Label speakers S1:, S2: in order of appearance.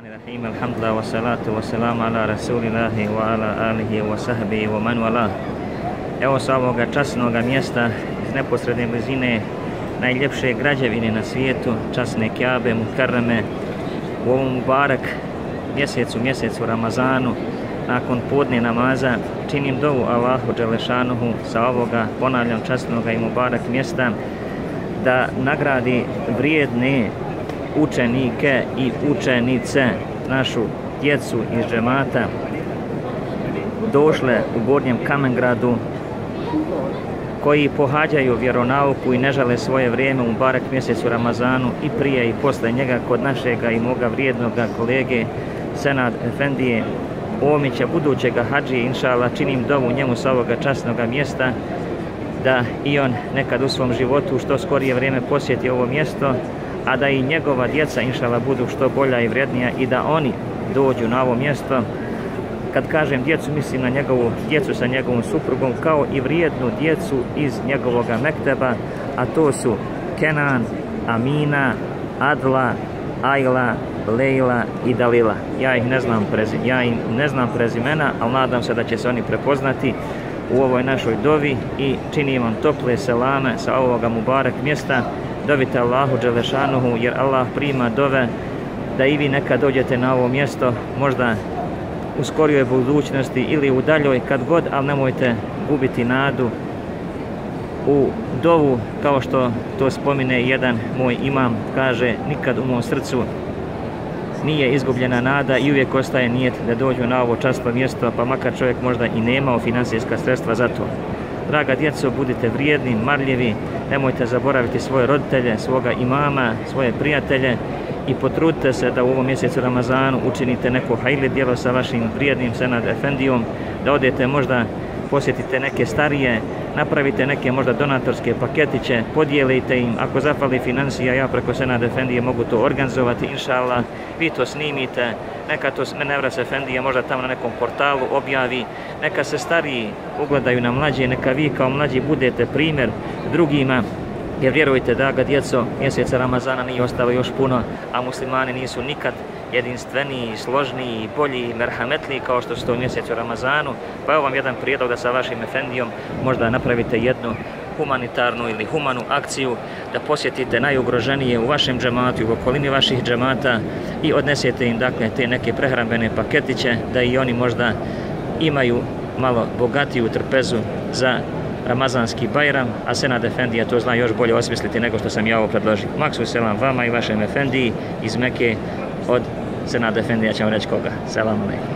S1: Bismillahirrahmanirrahim. Alhamdulillah wa salatu wa salamu ala rasulillahi wa ala alihi wa sahbihi wa man wala. Evo sa ovoga časnog mjesta iz neposredne blizine najljepše građevine na svijetu, časne Kjabe, Mukarrame, u ovom Mubarak mjesecu Ramazanu, nakon podne namaza, činim dovu Allahu Đelešanuhu sa ovoga, ponavljam, časnoga i Mubarak mjesta, da nagradi vrijedne učenike i učenice, našu djecu iz džemata, došle u Gornjem Kamengradu, koji pohađaju vjeronauku i ne žale svoje vrijeme u Mubarak mjesecu Ramazanu i prije i posle njega kod našega i moga vrijednoga kolege Senad Efendije Omića, budućega hadžije, inšala, činim dovu njemu sa ovoga časnoga mjesta da i on nekad u svom životu što skorije vrijeme posjeti ovo mjesto, a da i njegova djeca, inšala, budu što bolja i vrijednija i da oni dođu na ovo mjesto. Kad kažem djecu, mislim na njegovu djecu sa njegovom suprugom, kao i vrijednu djecu iz njegovoga mekteba, a to su Kenan, Amina, Adla, Ajla, Lejla i Dalila. Ja im ne znam prezimena, ali nadam se da će se oni prepoznati u ovoj našoj dovi i činim vam tople selame sa ovoga Mubarak mjesta. Dovite Allahu Đelešanuhu, jer Allah prima dove, da i vi nekad dođete na ovo mjesto, možda u skorijoj budućnosti ili u daljoj, kad god, ali nemojte gubiti nadu u dovu, kao što to spomine jedan moj imam, kaže, nikad u mom srcu nije izgubljena nada i uvijek ostaje nijet da dođu na ovo časno mjesto, pa makar čovjek možda i nemao financijska sredstva za to. Draga djeco, budite vrijedni, marljivi, nemojte zaboraviti svoje roditelje, svoga imama, svoje prijatelje i potrudite se da u ovom mjesecu Ramazanu učinite neko hajli djelo sa vašim vrijednim Senad Efendijom, da odete možda, posjetite neke starije, napravite neke možda donatorske paketiće, podijelite im, ako zafali financija, ja preko Senad Efendije mogu to organizovati, inšallah, vi to snimite, neka to Nevras Efendija možda tamo na nekom portalu objavi, neka se stariji ugledaju na mlađe, neka vi kao mlađi budete primjer drugima, jer vjerujte, draga djeco, mjeseca Ramazana nije ostalo još puno, a muslimani nisu nikad jedinstveniji, složniji, bolji i merhametliji kao što su to u mjesecu Ramazanu. Pa evo vam jedan prijedlog da sa vašim efendijom možda napravite jednu humanitarnu ili humanu akciju, da posjetite najugroženije u vašem džematu i u okolini vaših džemata i odnesete im, dakle, te neke prehrambene paketiće, da i oni možda imaju malo bogatiju trpezu za Ramazanski Bajram, a Senad Efendija to zna još bolje osmisliti nego što sam ja ovo predložio. Maksu selam vama i vašem Efendiji iz Mekke, od Senad Efendija ćemo reći koga. Selam alejkum.